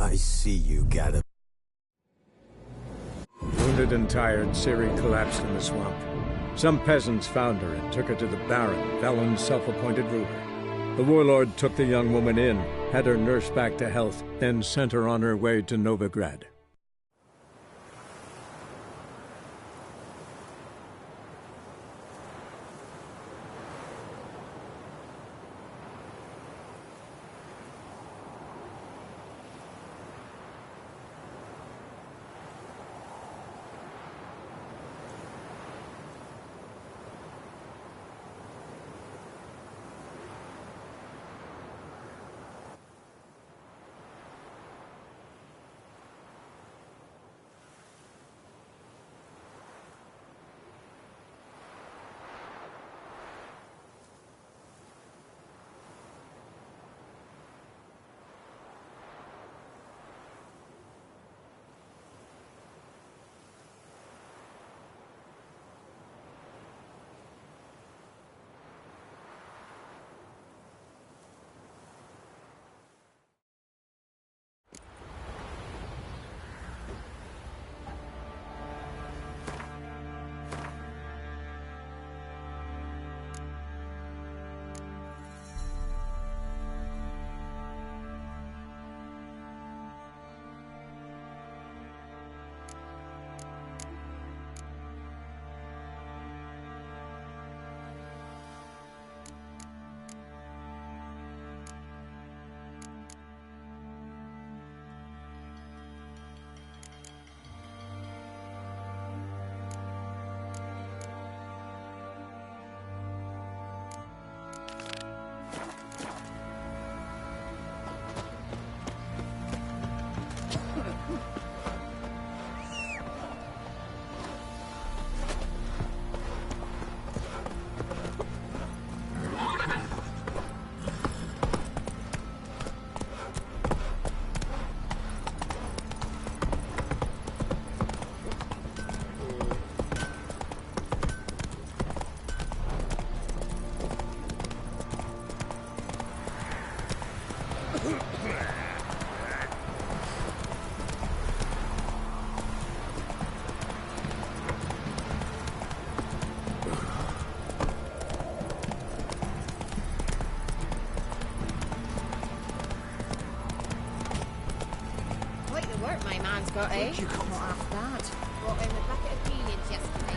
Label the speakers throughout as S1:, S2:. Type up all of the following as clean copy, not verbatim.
S1: I see you, Gada.
S2: Wounded and tired, Ciri collapsed in the swamp. Some peasants found her and took her to the Baron, Valen's self-appointed ruler. The warlord took the young woman in, had her nursed back to health, then sent her on her way to Novigrad.
S3: Got eh? You come off that. Brought in a bucket of peanuts yesterday.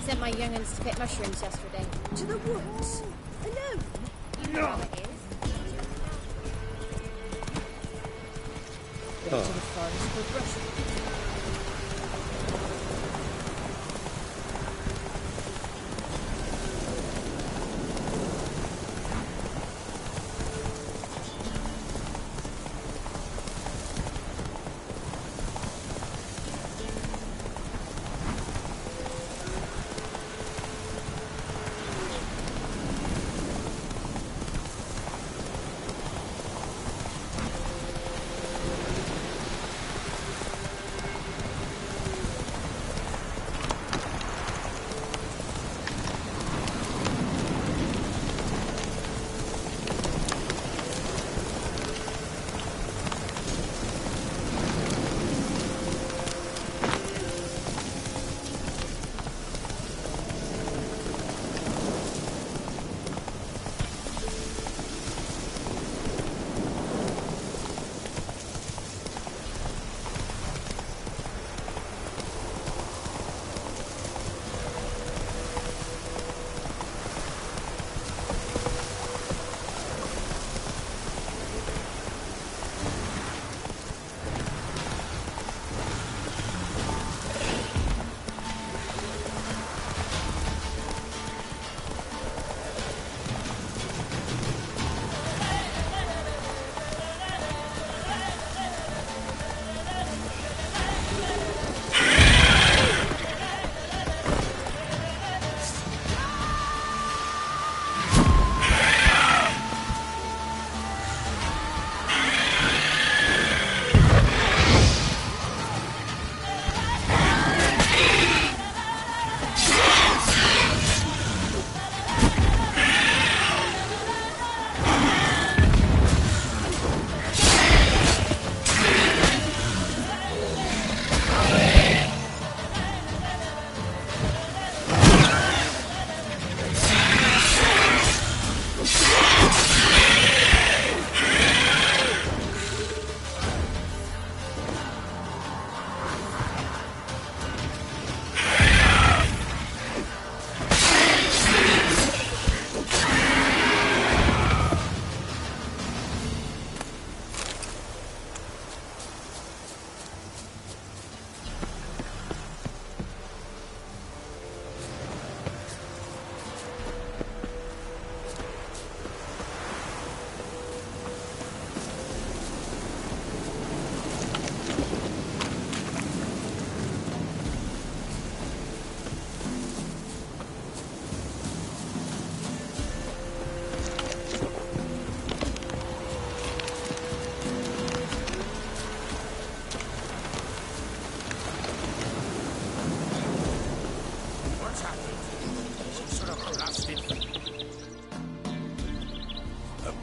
S3: Sent my young'uns to pick mushrooms yesterday.
S4: To the woods? Alone?
S3: You know how it is.
S4: Go to the forest for brush.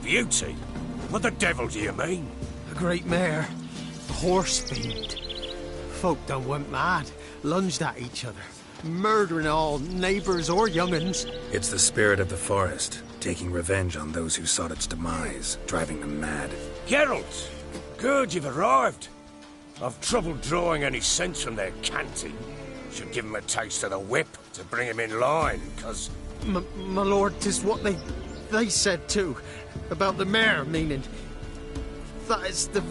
S1: beauty? What the devil do you mean?
S5: A great mare. A horse fiend. Folk done went mad, lunged at each other, murdering all neighbours or young'uns.
S6: It's the spirit of the forest, taking revenge on those who sought its demise, driving them mad.
S1: Geralt! Good, you've arrived. I've trouble drawing any sense from their canting. Should give 'em a taste of the whip to bring 'em in line, 'cause...
S5: My lord, 'tis what they said too, about the mare, meaning that is the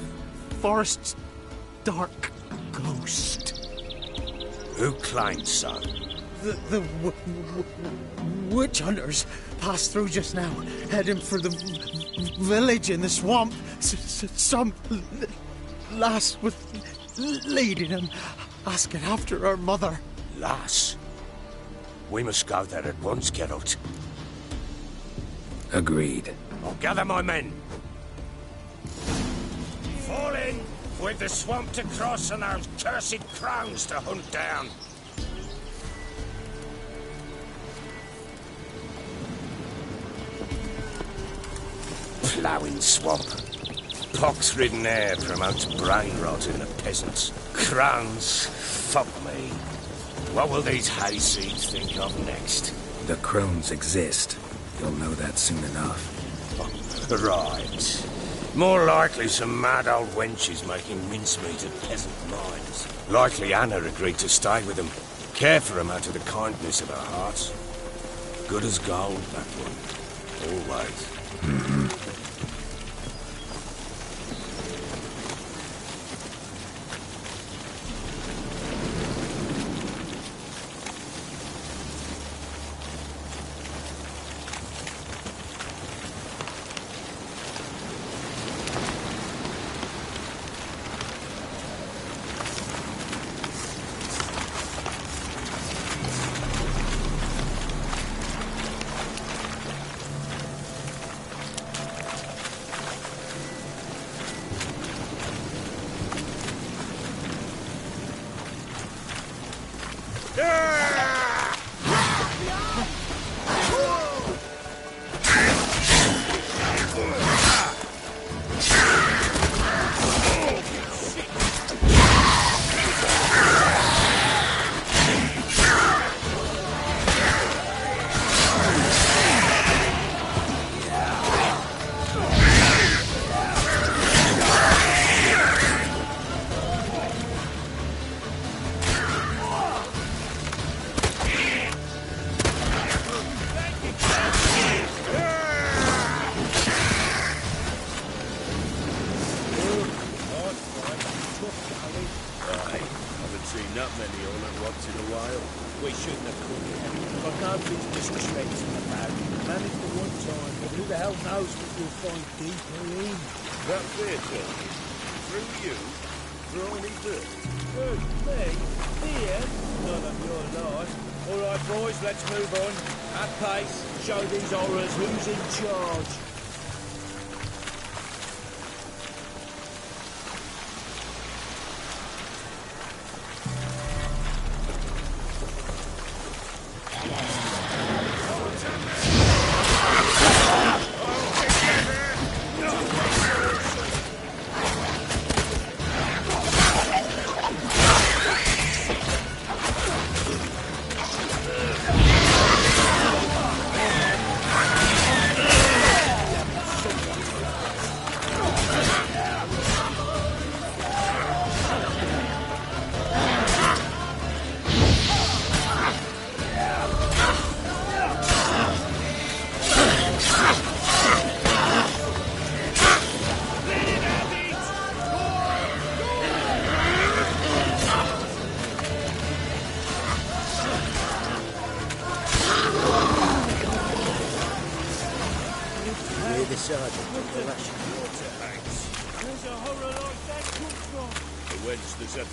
S5: forest's dark ghost.
S1: Who claims so?
S5: The witch hunters passed through just now, heading for the village in the swamp. Some lass was leading them, asking after her mother.
S1: Lass? We must go there at once, Geralt.
S6: Agreed.
S1: I'll gather my men. Fall in! We've the swamp to cross and those cursed crows to hunt down. Ploughing swamp. Pox-ridden air promotes brain rot in the peasants. Crones, fuck me. What will these hayseeds think of next?
S6: The crones exist. You'll know that soon enough.
S1: Right. More likely some mad old wenches making mincemeat of peasant minds. Likely Anna agreed to stay with them. Care for them out of the kindness of her heart. Good as gold, that one. Always.
S6: Mm-hmm.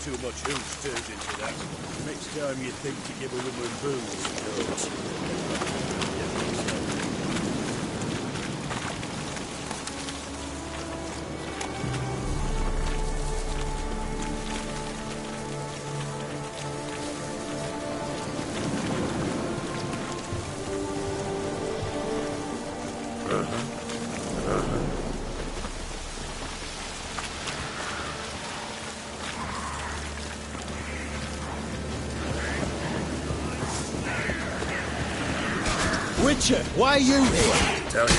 S7: Too much hooch turned into that. Next time you think to give a woman booze,
S1: Uh-huh.
S5: Witcher, why are you here?
S6: Tell you.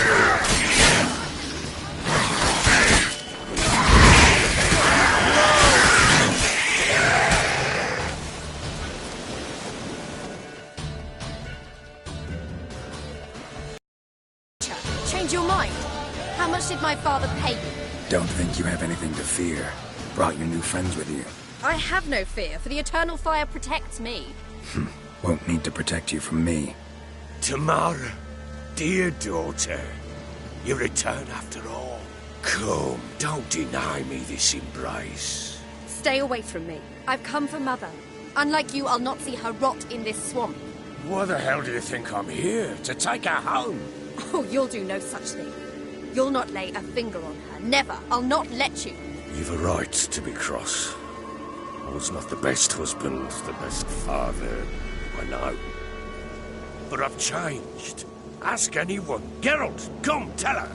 S3: Change your mind. How much did my father pay you?
S6: Don't think you have anything to fear. Brought your new friends with you.
S3: I have no fear, for the eternal fire protects me.
S6: Won't need to protect you from me.
S1: Tamara, dear daughter, you return after all. Come, don't deny me this embrace.
S3: Stay away from me. I've come for Mother. Unlike you, I'll not see her rot in this swamp.
S1: Why the hell do you think I'm here? To take her home?
S3: Oh, you'll do no such thing. You'll not lay a finger on her. Never. I'll not let you.
S1: You've a right to be cross. I was not the best husband, the best father, I know. But I've changed. Ask anyone. Geralt, come, tell her.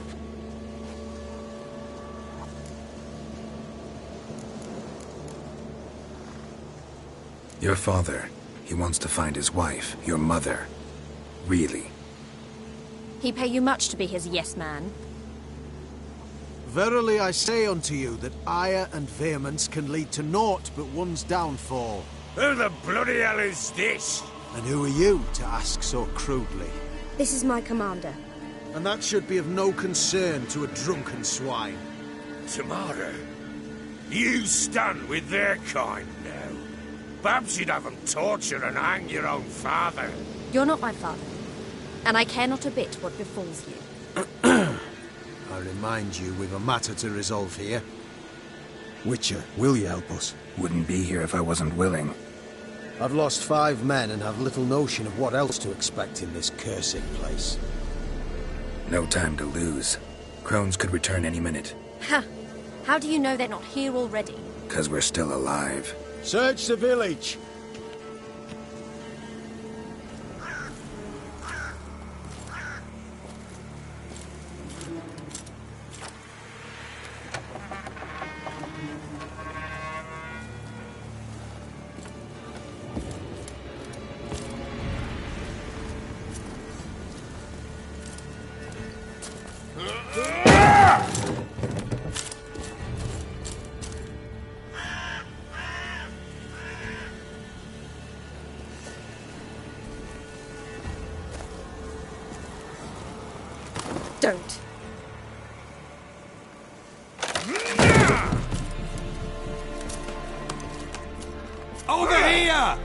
S6: Your father, he wants to find his wife, your mother. Really.
S3: He pay you much to be his yes man.
S5: Verily I say unto you that ire and vehemence can lead to naught but one's downfall.
S1: Who the bloody hell is this?
S5: And who are you to ask so crudely?
S3: This is my commander.
S5: And that should be of no concern to a drunken swine.
S1: Tamara, you stand with their kind now. Perhaps you'd have them torture and hang your own father.
S3: You're not my father, and I care not a bit what befalls you.
S5: I remind you, we've a matter to resolve here. Witcher, will you help us?
S6: Wouldn't be here if I wasn't willing.
S5: I've lost 5 men and have little notion of what else to expect in this cursed place.
S6: No time to lose. Crones could return any minute.
S3: Ha! How do you know they're not here already?
S6: 'Cause we're still alive.
S5: Search the village!
S3: Don't.
S1: Over here!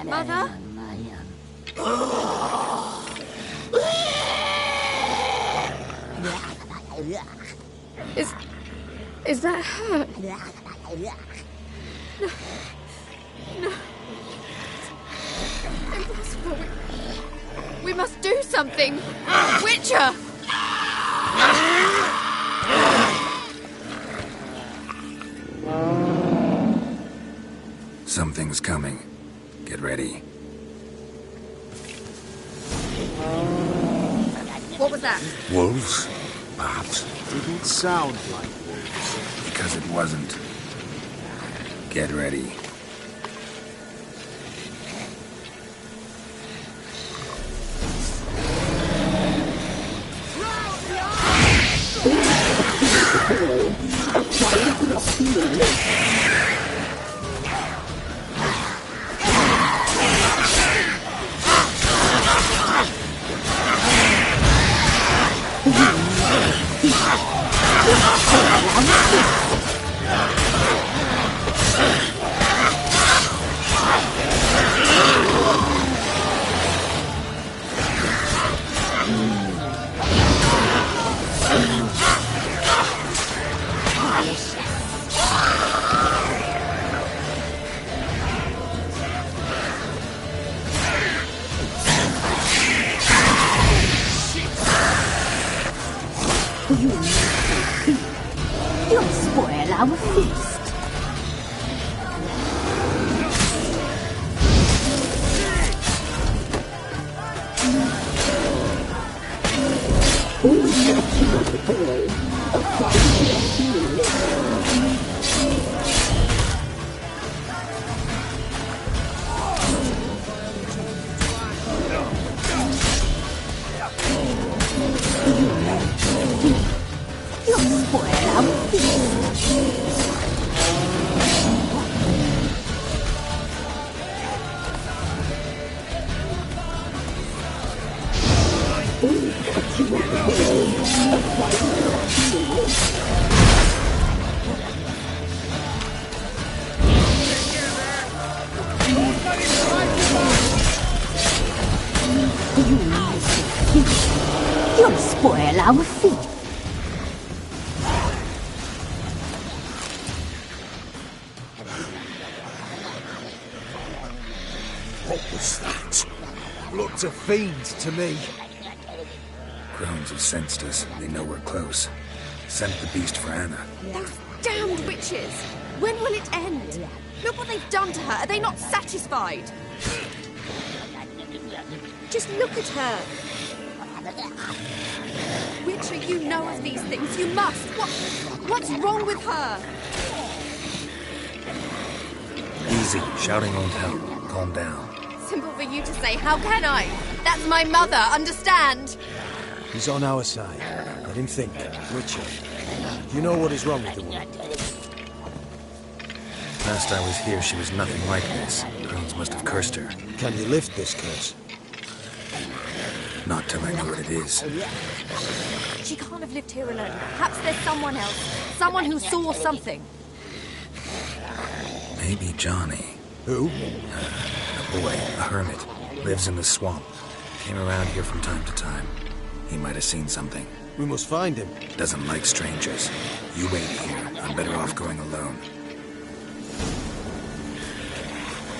S3: Mother? Is that her? No. Impossible. We must do something. Witcher!
S6: Something's coming. Get ready.
S3: What was that?
S1: Wolves? Perhaps.
S5: Didn't sound like wolves.
S6: Because it wasn't. Get ready.
S8: You'll spoil our feast. You'll spoil our feast. You'll spoil our feast.
S5: What was that? Looked a fiend to me.
S6: Crones have sensed us. They know we're close. Sent the beast for Anna.
S3: Those damned witches! When will it end? Look what they've done to her. Are they not satisfied? Just look at her. Witcher, you know of these things. You must. What's wrong with her?
S6: Easy. Shouting won't help. Calm down.
S3: Simple for you to say. How can I? That's my mother. Understand?
S9: He's on our side. Let him think. Witcher, you know what is wrong with the woman?
S6: Last I was here, she was nothing like this. Crones must have cursed her.
S9: Can you lift this curse?
S6: Not till I know what it is.
S3: She can't have lived here alone. Perhaps there's someone else. Someone who saw something.
S6: Maybe Johnny.
S9: Who?
S6: A boy, a hermit. Lives in the swamp. Came around here from time to time. He might have seen something.
S9: We must find him.
S6: Doesn't like strangers. You wait here. I'm better off going alone.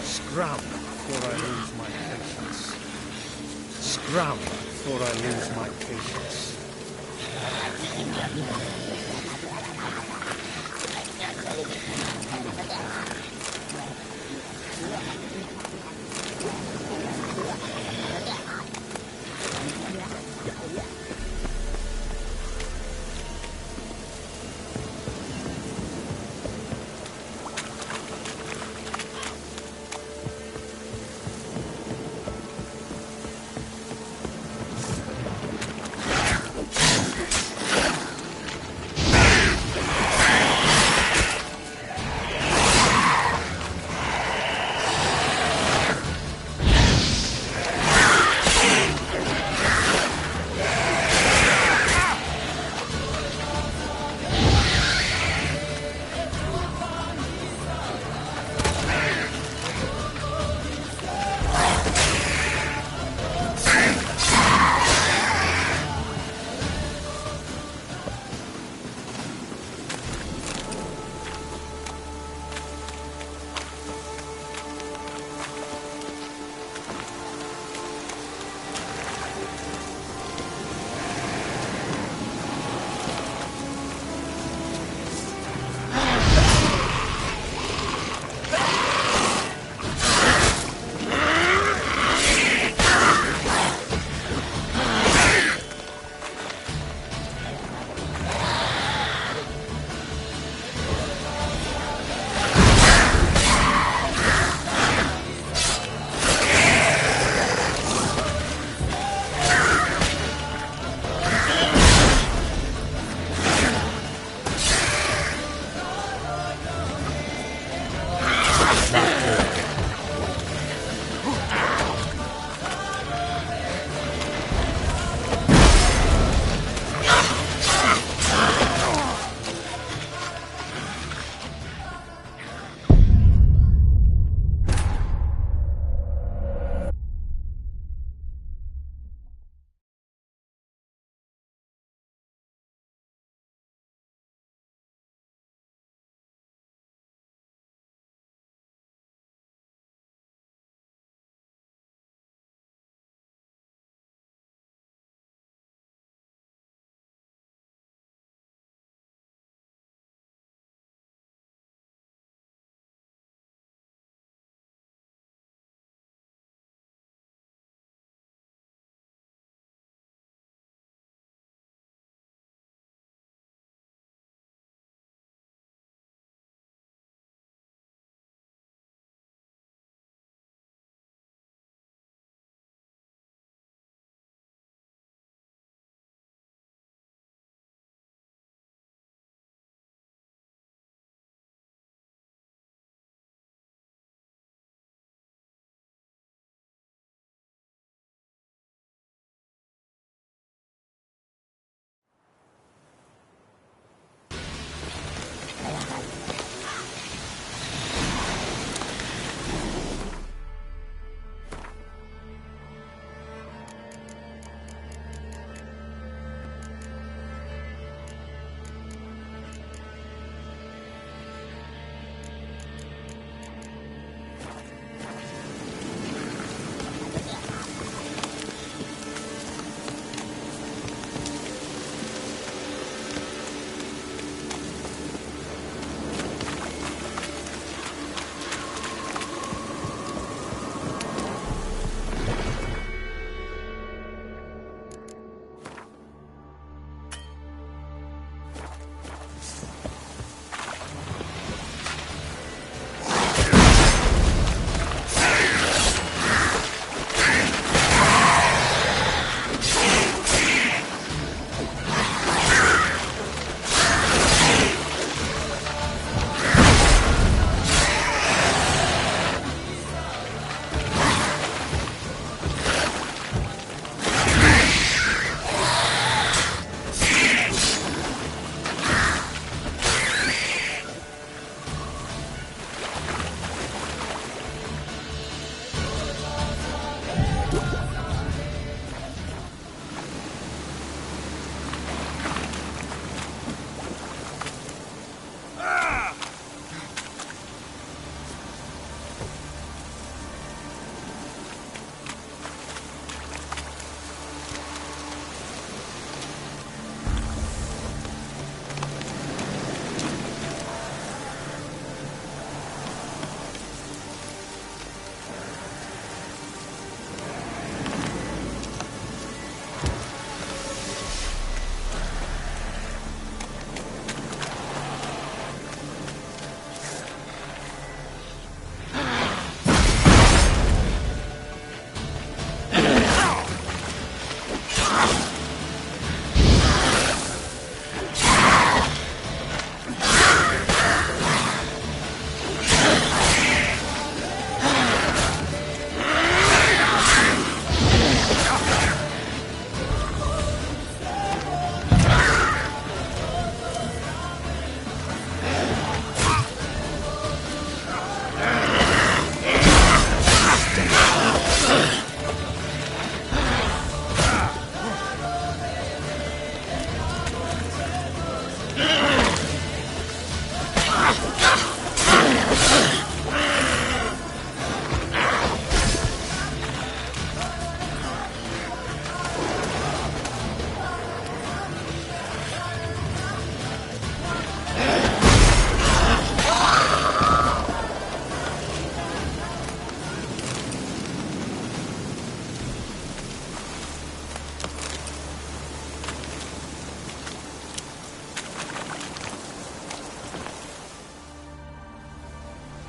S5: Scram before I lose my patience. Scram before I lose my patience.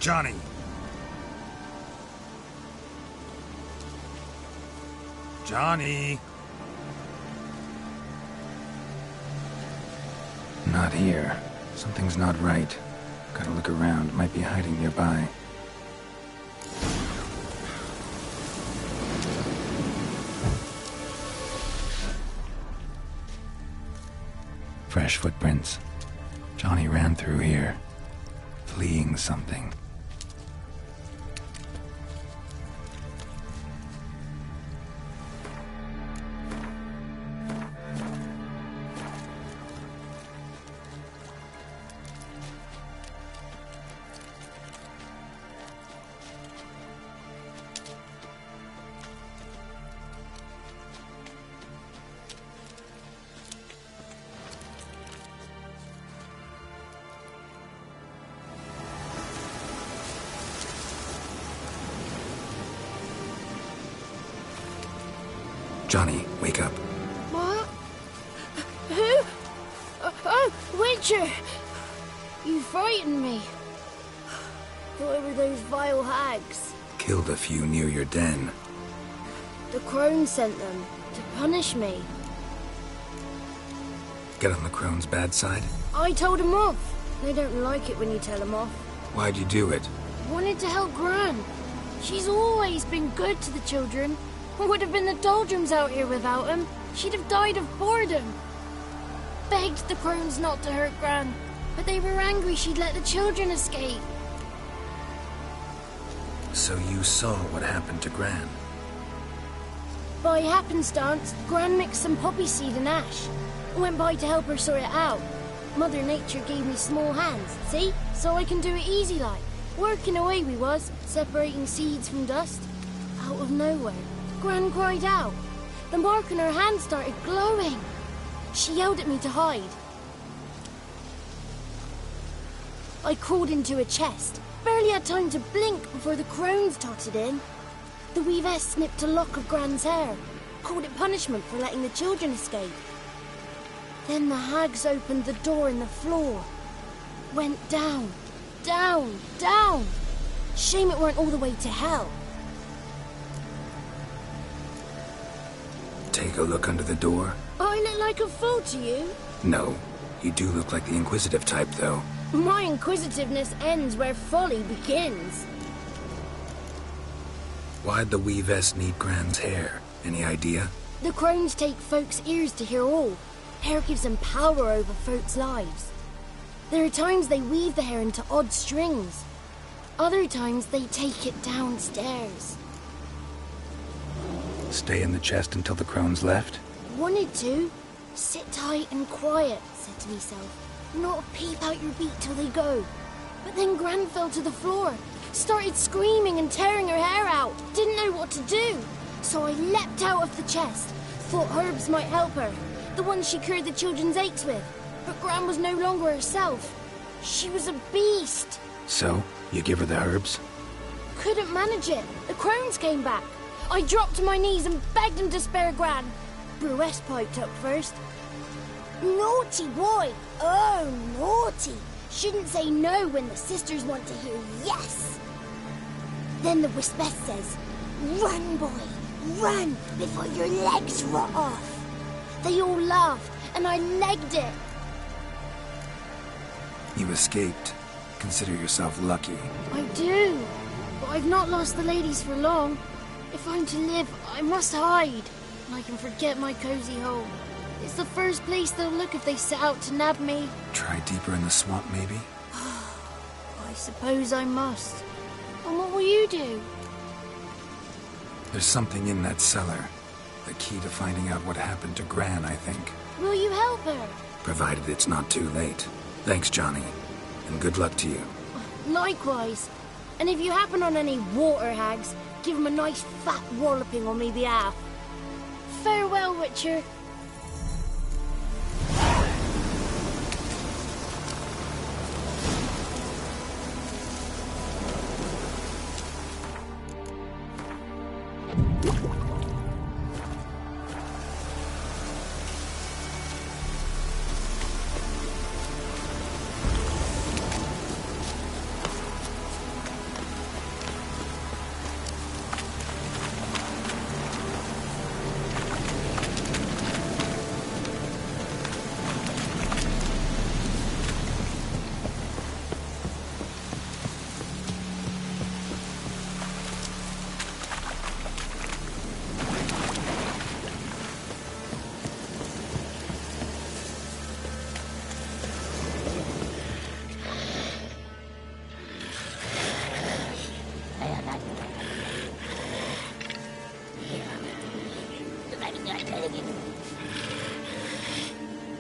S6: Johnny! Johnny! Not here. Something's not right. Gotta look around. Might be hiding nearby. Fresh footprints. Johnny ran through here, fleeing something. Johnny, wake up.
S4: What? Who? Oh, Witcher! You frightened me. Thought it were those vile hags.
S6: Killed a few near your den.
S4: The crone sent them to punish me.
S6: Get on the crone's bad side?
S4: I told them off. They don't like it when you tell them off.
S6: Why'd you do it?
S4: Wanted to help Gran. She's always been good to the children. It would have been the doldrums out here without him. She'd have died of boredom. Begged the crones not to hurt Gran, but they were angry she'd let the children escape.
S6: So you saw what happened to Gran?
S4: By happenstance, Gran mixed some poppy seed and ash. Went by to help her sort it out. Mother Nature gave me small hands, see? So I can do it easy like. Working away we was, separating seeds from dust. Out of nowhere, Gran cried out. The mark on her hand started glowing. She yelled at me to hide. I crawled into a chest. Barely had time to blink before the crones totted in. The weavess snipped a lock of Gran's hair. Called it punishment for letting the children escape. Then the hags opened the door in the floor. Went down, down, down. Shame it weren't all the way to hell.
S6: Take a look under the door?
S4: I look like a fool to you?
S6: No. You do look like the inquisitive type, though.
S4: My inquisitiveness ends where folly begins.
S6: Why'd the weavess need Gran's hair? Any idea?
S4: The crones take folks' ears to hear all. Hair gives them power over folks' lives. There are times they weave the hair into odd strings. Other times they take it downstairs.
S6: Stay in the chest until the crones left?
S4: Wanted to. Sit tight and quiet, said to myself. Not peep out your beat till they go. But then Gran fell to the floor. Started screaming and tearing her hair out. Didn't know what to do. So I leapt out of the chest. Thought herbs might help her. The ones she cured the children's aches with. But Gran was no longer herself. She was a beast.
S6: So, you give her the herbs?
S4: Couldn't manage it. The crones came back. I dropped to my knees and begged him to spare Gran. Bruess piped up first. Naughty boy! Oh, naughty! Shouldn't say no when the sisters want to hear yes! Then the Wispess says, run, boy, run, before your legs rot off. They all laughed, and I legged it.
S6: You escaped. Consider yourself lucky.
S4: I do, but I've not lost the ladies for long. If I'm to live, I must hide. And I can forget my cozy home. It's the first place they'll look if they set out to nab me.
S6: Try deeper in the swamp, maybe?
S4: I suppose I must. And what will you do?
S6: There's something in that cellar. The key to finding out what happened to Gran, I think.
S4: Will you help her?
S6: Provided it's not too late. Thanks, Johnny. And good luck to you.
S4: Likewise. And if you happen on any water hags, give them a nice fat walloping on me behalf. Farewell, Witcher.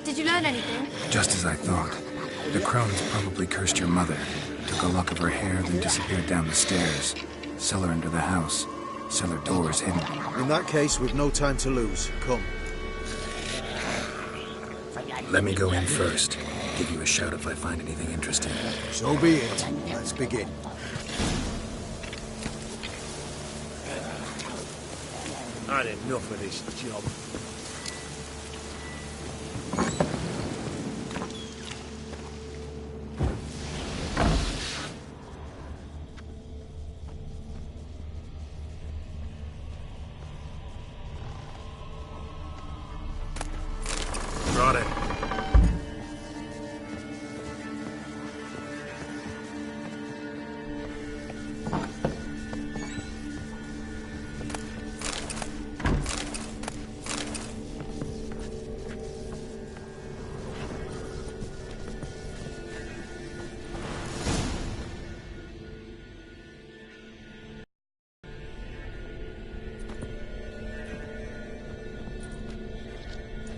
S3: Did you learn anything?
S6: Just as I thought. The crones probably cursed your mother, took a lock of her hair, then disappeared down the stairs. Cellar under the house. Cellar doors hidden.
S9: In that case, we've no time to lose. Come.
S6: Let me go in first. Give you a shout if I find anything interesting.
S9: So be it. Let's begin.
S7: Had enough of this job.
S6: Brought it.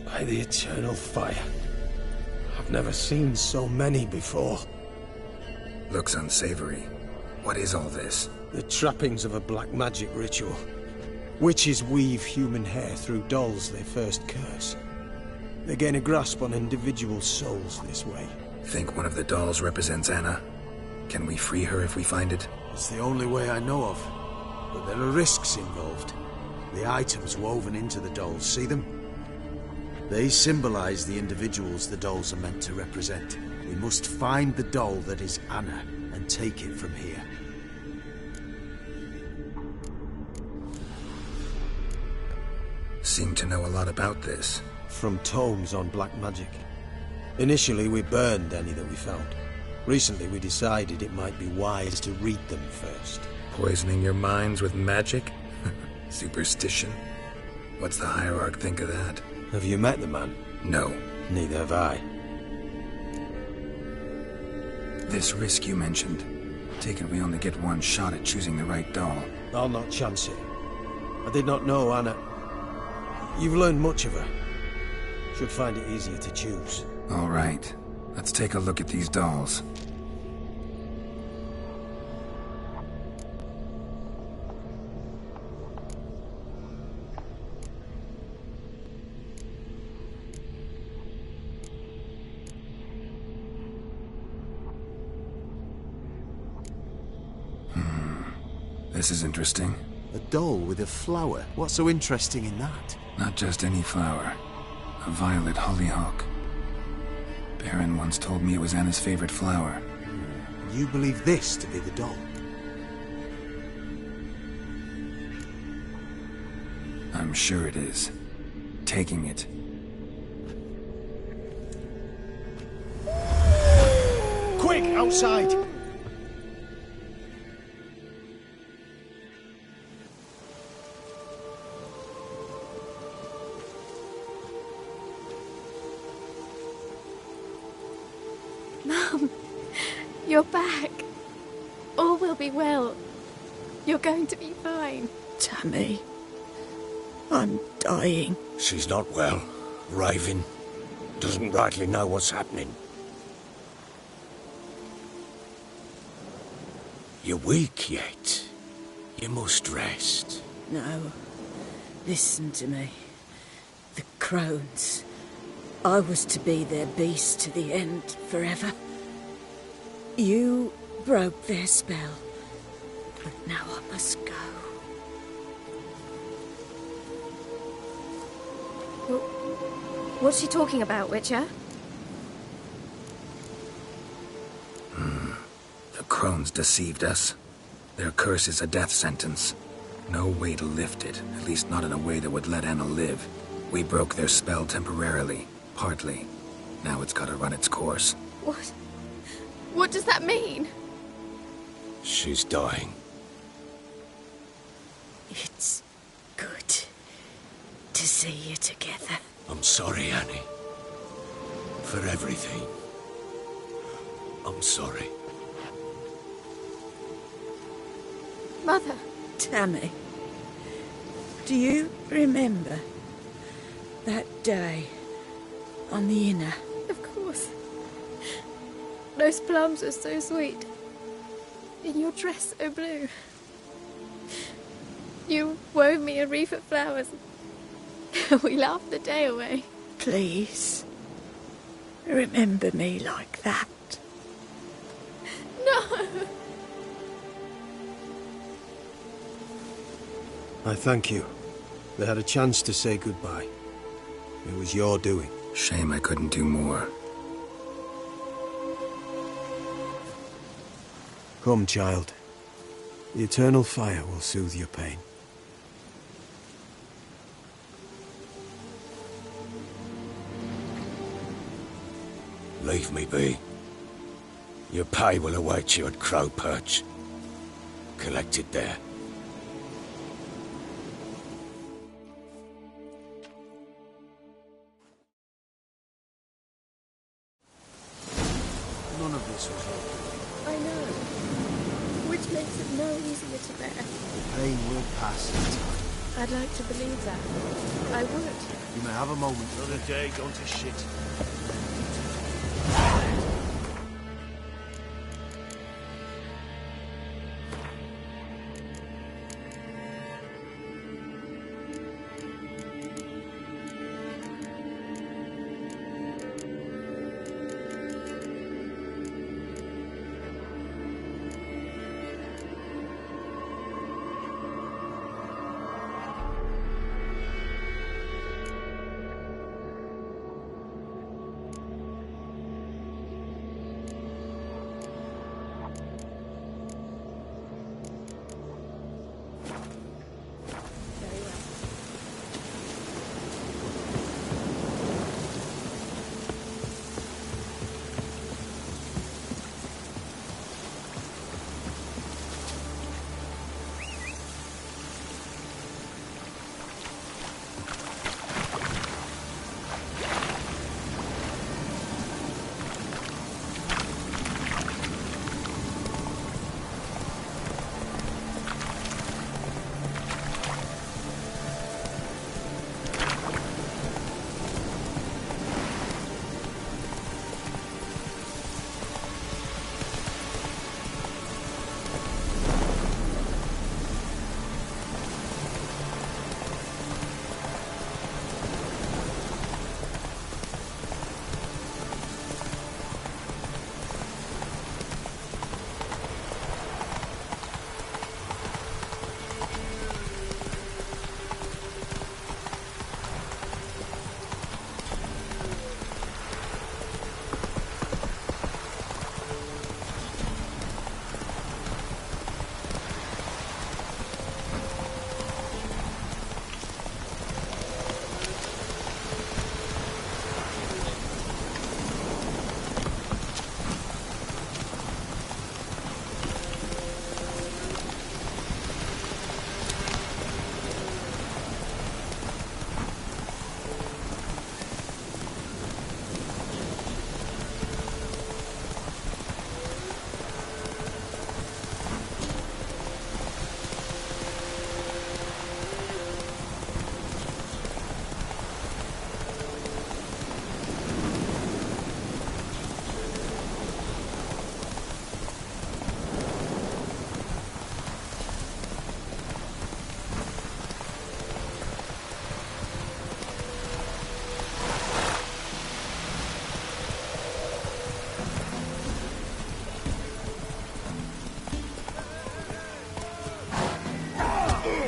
S5: By the eternal fire. I've never seen so many before.
S6: Looks unsavory. What is all this?
S5: The trappings of a black magic ritual. Witches weave human hair through dolls they first curse. They gain a grasp on individual souls this way.
S6: Think one of the dolls represents Anna? Can we free her if we find it?
S5: It's the only way I know of. But there are risks involved. The items woven into the dolls, see them? They symbolize the individuals the dolls are meant to represent. We must find the doll that is Anna and take it from here.
S6: Seem to know a lot about this.
S5: From tomes on black magic. Initially, we burned any that we found. Recently, we decided it might be wise to read them first.
S6: Poisoning your minds with magic? Superstition? What's the Hierarch think of that?
S5: Have you met the man?
S6: No.
S5: Neither have I.
S6: This risk you mentioned. Take it we only get one shot at choosing the right doll.
S5: I'll not chance it. I did not know Anna. You've learned much of her. Should find it easier to choose.
S6: All right. Let's take a look at these dolls. This is interesting.
S5: A doll with a flower? What's so interesting in that?
S6: Not just any flower. A violet hollyhock. Baron once told me it was Anna's favorite flower.
S5: You believe this to be the doll?
S6: I'm sure it is. Taking it.
S5: Quick, outside!
S3: Mum, you're back. All will be well. You're going to be fine.
S10: Tammy, I'm dying.
S1: She's not well. Raving. Doesn't rightly know what's happening. You're weak yet. You must rest.
S10: No. Listen to me. The crones. I was to be their beast to the end, forever. You broke their spell. But now I must go.
S3: What's she talking about, Witcher?
S6: The crones deceived us. Their curse is a death sentence. No way to lift it, at least not in a way that would let Anna live. We broke their spell temporarily, partly. Now it's gotta run its course.
S3: What? What does that mean?
S1: She's dying.
S10: It's good to see you together.
S1: I'm sorry, Annie. For everything. I'm sorry.
S3: Mother.
S10: Tammy, do you remember That day, on the inner.
S3: Of course. Those plums are so sweet. And your dress so blue. You wove me a wreath of flowers. We laughed the day away.
S10: Please, remember me like that.
S3: No!
S9: I thank you. They had a chance to say goodbye. It was your doing.
S6: Shame I couldn't do more.
S9: Come, child. The eternal fire will soothe your pain.
S1: Leave me be. Your pay will await you at Crow Perch. Collect it there.
S9: None of this was your doing.
S3: I know. Which makes it no easier to bear.
S9: The pain will pass in time.
S3: I'd like to believe that. I would.
S9: You may have a moment.
S7: Another day gone to shit.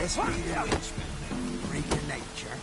S11: This be the witch, freak nature.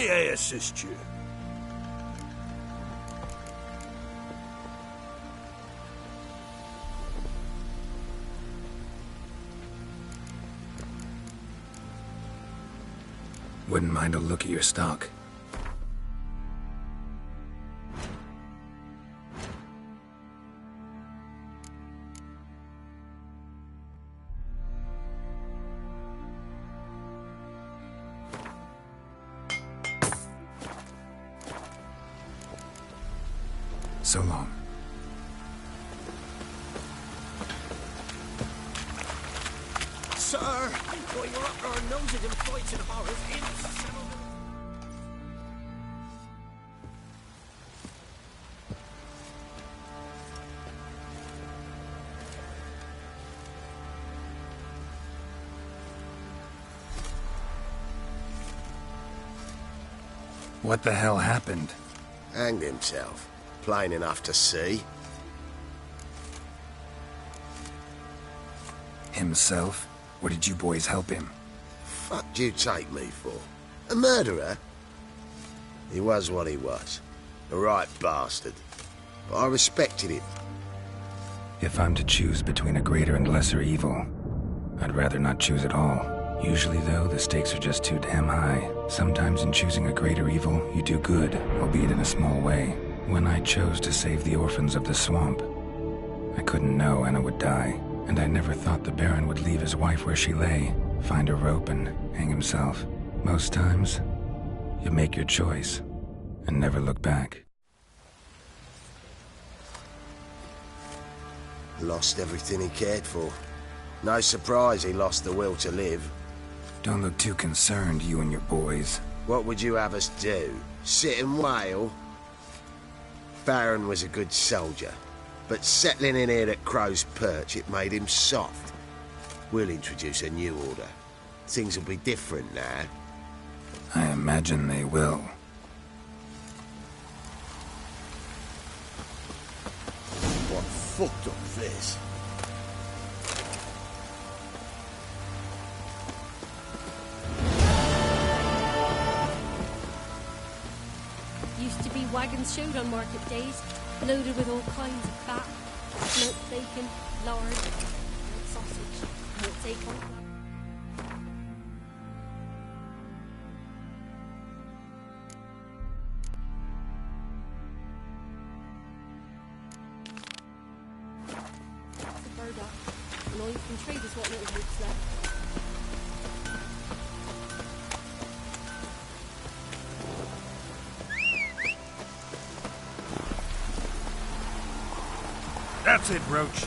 S7: May I assist you?
S6: Wouldn't mind a look at your stock. So long.
S11: Sir, while you're up our noses and fights and horrors,
S6: What the hell happened?
S1: Hanged himself. Plain enough to see.
S6: Himself? Or did you boys help him?
S1: Fuck do you take me for? A murderer? He was what he was. A right bastard. But I respected him.
S6: If I'm to choose between a greater and lesser evil, I'd rather not choose at all. Usually, though, the stakes are just too damn high. Sometimes in choosing a greater evil, you do good, albeit in a small way. When I chose to save the orphans of the swamp, I couldn't know Anna would die, and I never thought the Baron would leave his wife where she lay, find a rope and hang himself. Most times, you make your choice and never look back.
S1: Lost everything he cared for. No surprise he lost the will to live.
S6: Don't look too concerned, you and your boys.
S1: What would you have us do? Sit and wail? Baron was a good soldier, but settling in here at Crow's Perch, it made him soft. We'll introduce a new order. Things will be different now.
S6: I imagine they will.
S1: What fucked up this?
S12: Used to be wagons showed on market days, loaded with all kinds of fat, smoked bacon, lard, and sausage. And it'd take on. It's a bird up, and all you can trade is what little hope's left.
S7: That's it, Roach.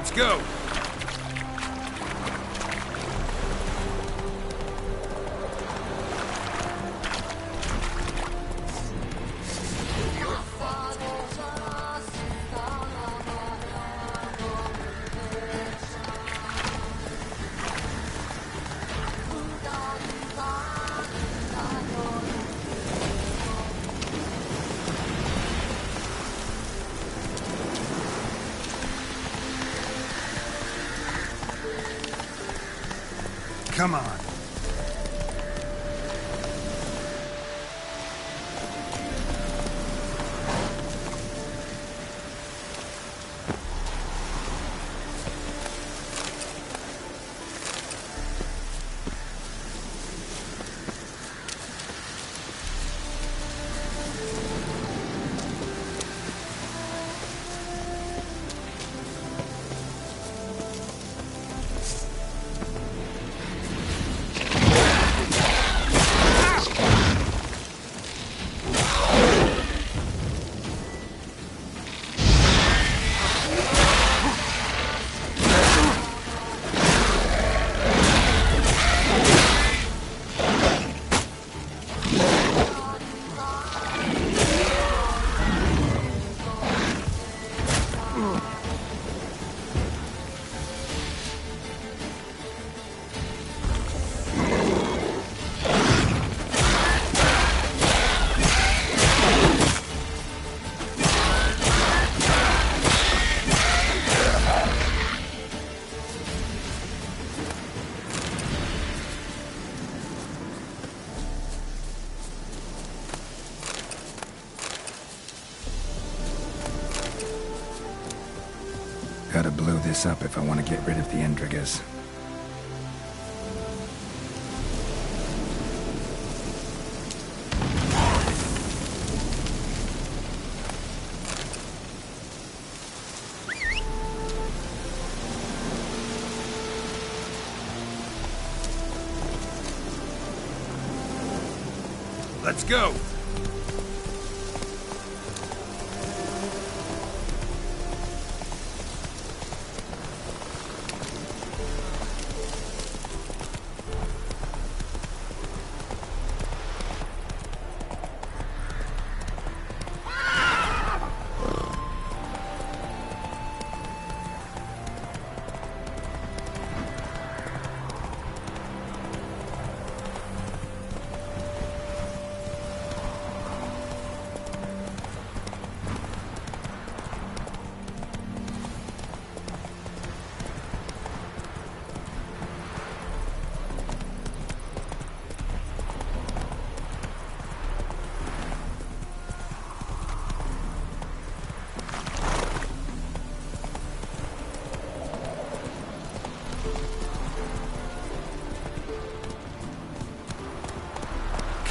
S1: Let's go!
S6: Come on. Gotta blow this up if I want to get rid of the Endriggers.
S1: Let's go!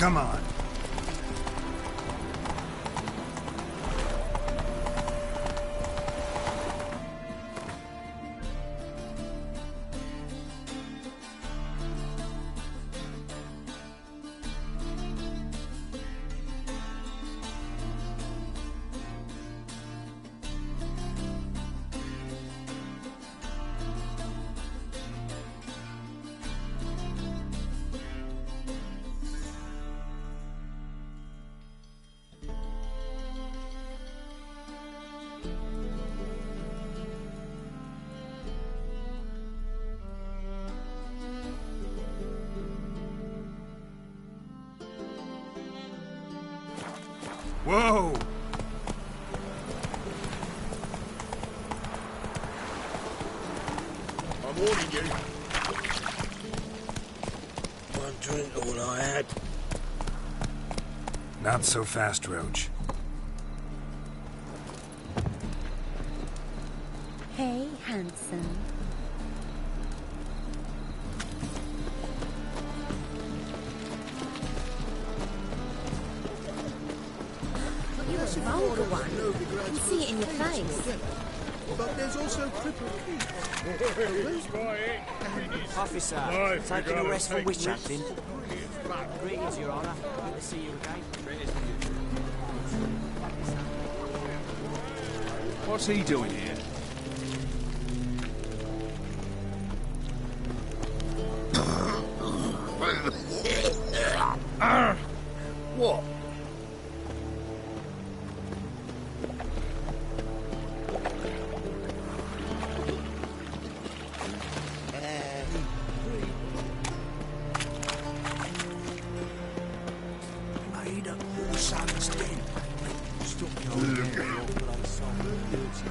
S6: Come on.
S1: Whoa!
S7: I'm warning you. One drink, all I had.
S6: Not so fast, Roach.
S8: Hey, handsome.
S13: You're a vulgar one. I can see it in your face.
S7: But there's also crippled
S11: Officer, taking a rest from witch acting. Greetings, Your Honour. Good to see you again.
S14: What's he doing here?
S5: What?
S7: Made up your son's den. Stop your place on dirty.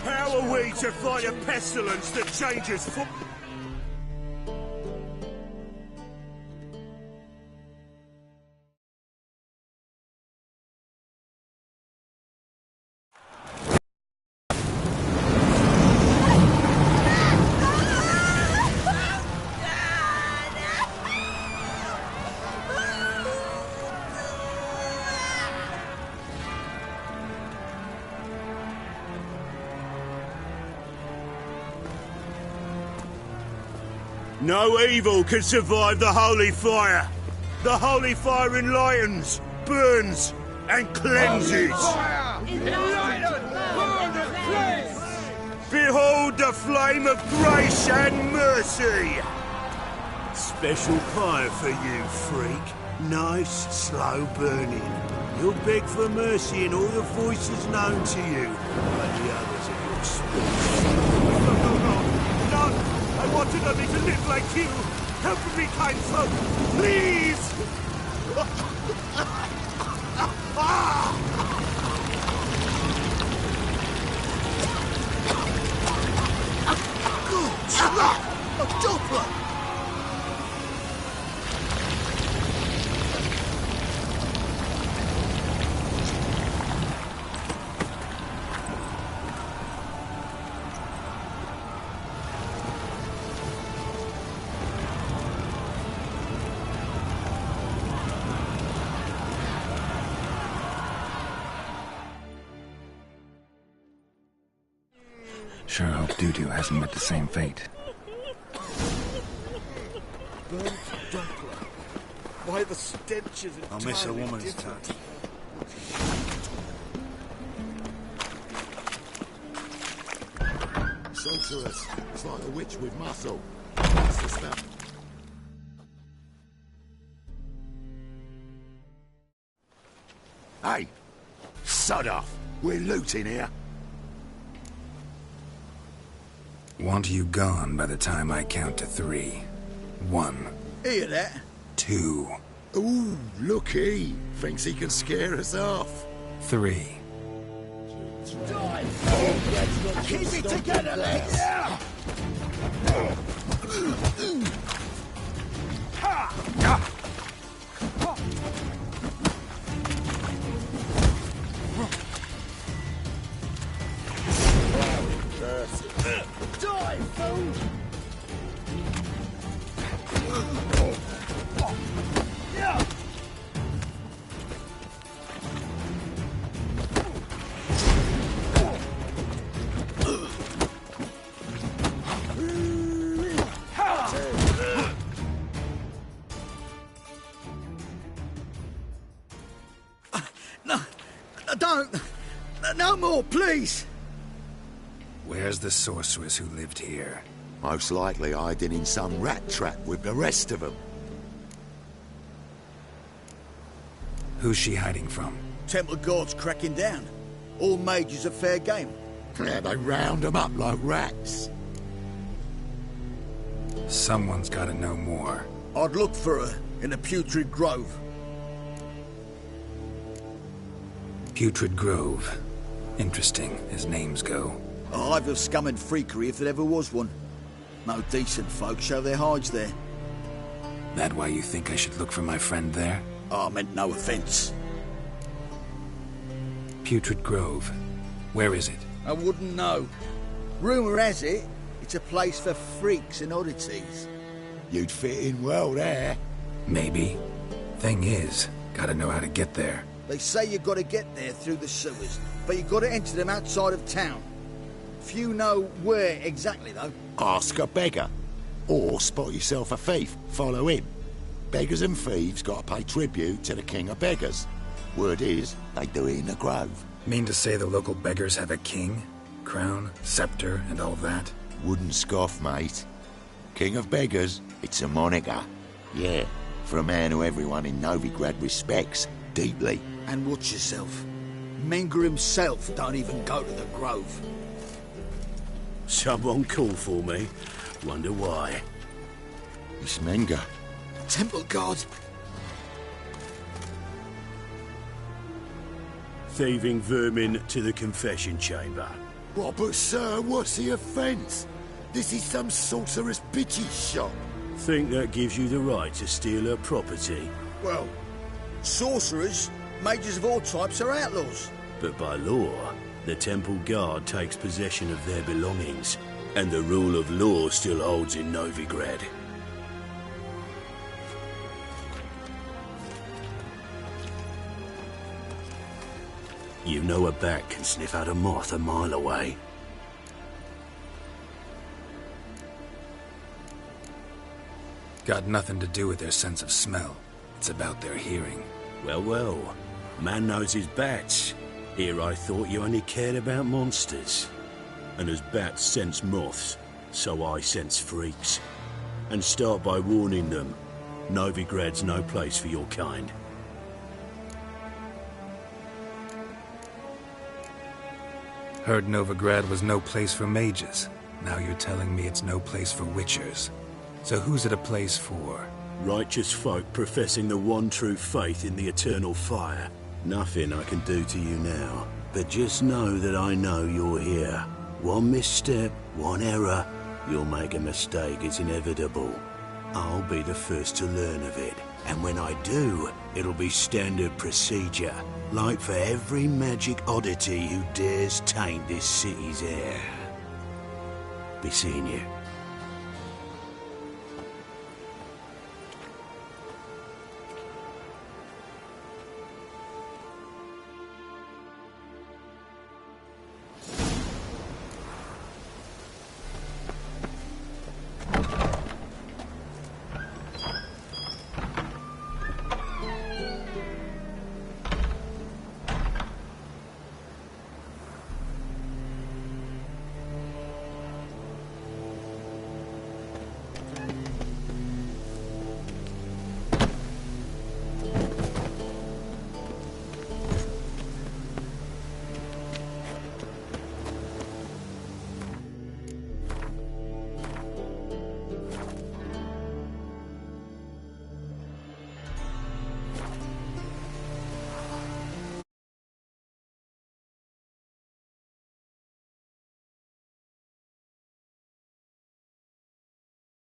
S7: How are we to fight a pestilence that changes foot? No evil can survive the holy fire. The holy fire enlightens, burns, and cleanses. Behold the flame of grace and mercy. Special fire for you, freak. Nice, slow burning. You'll beg for mercy in all the voices known to you by the others of your species. No! I wanted only to live like you! Help me, kind folk! Please!
S5: Good slap! A doppler!
S6: Sure hope Dudu hasn't met the same fate.
S5: Burnt doppler. Why the stench is entirely
S7: I'll miss a woman's
S5: different.
S7: touch.
S14: Sorceress. It's like a witch with muscle. That's the stuff. Hey! Sod off! We're looting here.
S6: Want you gone by the time I count to 3. 1.
S5: Hear that?
S6: 2.
S14: Ooh, looky. Thinks he can scare us off.
S6: 3.
S5: Keep it together, lads! Die, fool! No, don't! No more, please!
S6: Where's the sorceress who lived here?
S14: Most likely hiding in some rat trap with the rest of them.
S6: Who's she hiding from?
S5: Temple guards cracking down. All mages are fair game.
S14: Yeah, they round them up like rats.
S6: Someone's gotta know more.
S5: I'd look for her in the Putrid Grove.
S6: Putrid Grove. Interesting, as names go.
S5: A hive of scum and freakery if there ever was one. No decent folk show their hides there.
S6: That why you think I should look for my friend there?
S5: I meant no offence.
S6: Putrid Grove. Where is it?
S5: I wouldn't know. Rumour has it, it's a place for freaks and oddities.
S14: You'd fit in well there.
S6: Maybe. Thing is, gotta know how to get there.
S5: They say you gotta get there through the sewers, but you gotta enter them outside of town. Few know where exactly, though.
S14: Ask a beggar. Or spot yourself a thief. Follow him. Beggars and thieves gotta pay tribute to the king of beggars. Word is, they do it in the grove.
S6: Mean to say the local beggars have a king? Crown, scepter, and all that?
S14: Wouldn't scoff, mate. King of Beggars? It's a moniker. Yeah, for a man who everyone in Novigrad respects deeply.
S15: And watch yourself. Menger himself don't even go to the Grove.
S7: Someone call for me. Wonder why.
S14: It's Menger.
S15: Temple Guard.
S7: Thieving vermin to the confession chamber.
S14: What, but sir, what's the offence? This is some sorcerer's bitch's shop.
S7: Think that gives you the right to steal her property?
S15: Well, sorcerers, mages of all types are outlaws.
S7: But by law, the Temple Guard takes possession of their belongings, and the rule of law still holds in Novigrad. You know a bat can sniff out a moth a mile away.
S6: Got nothing to do with their sense of smell. It's about their hearing.
S7: Well, well. Man knows his bats. Here I thought you only cared about monsters. And as bats sense moths, so I sense freaks. And start by warning them. Novigrad's no place for your kind.
S6: Heard Novigrad was no place for mages. Now you're telling me it's no place for witchers. So who's it a place for?
S7: Righteous folk professing the one true faith in the eternal fire. Nothing I can do to you now. But just know that I know you're here. One misstep, one error, you'll make a mistake, it's inevitable. I'll be the first to learn of it. And when I do, it'll be standard procedure. Like for every magic oddity who dares taint this city's air. Be seeing you.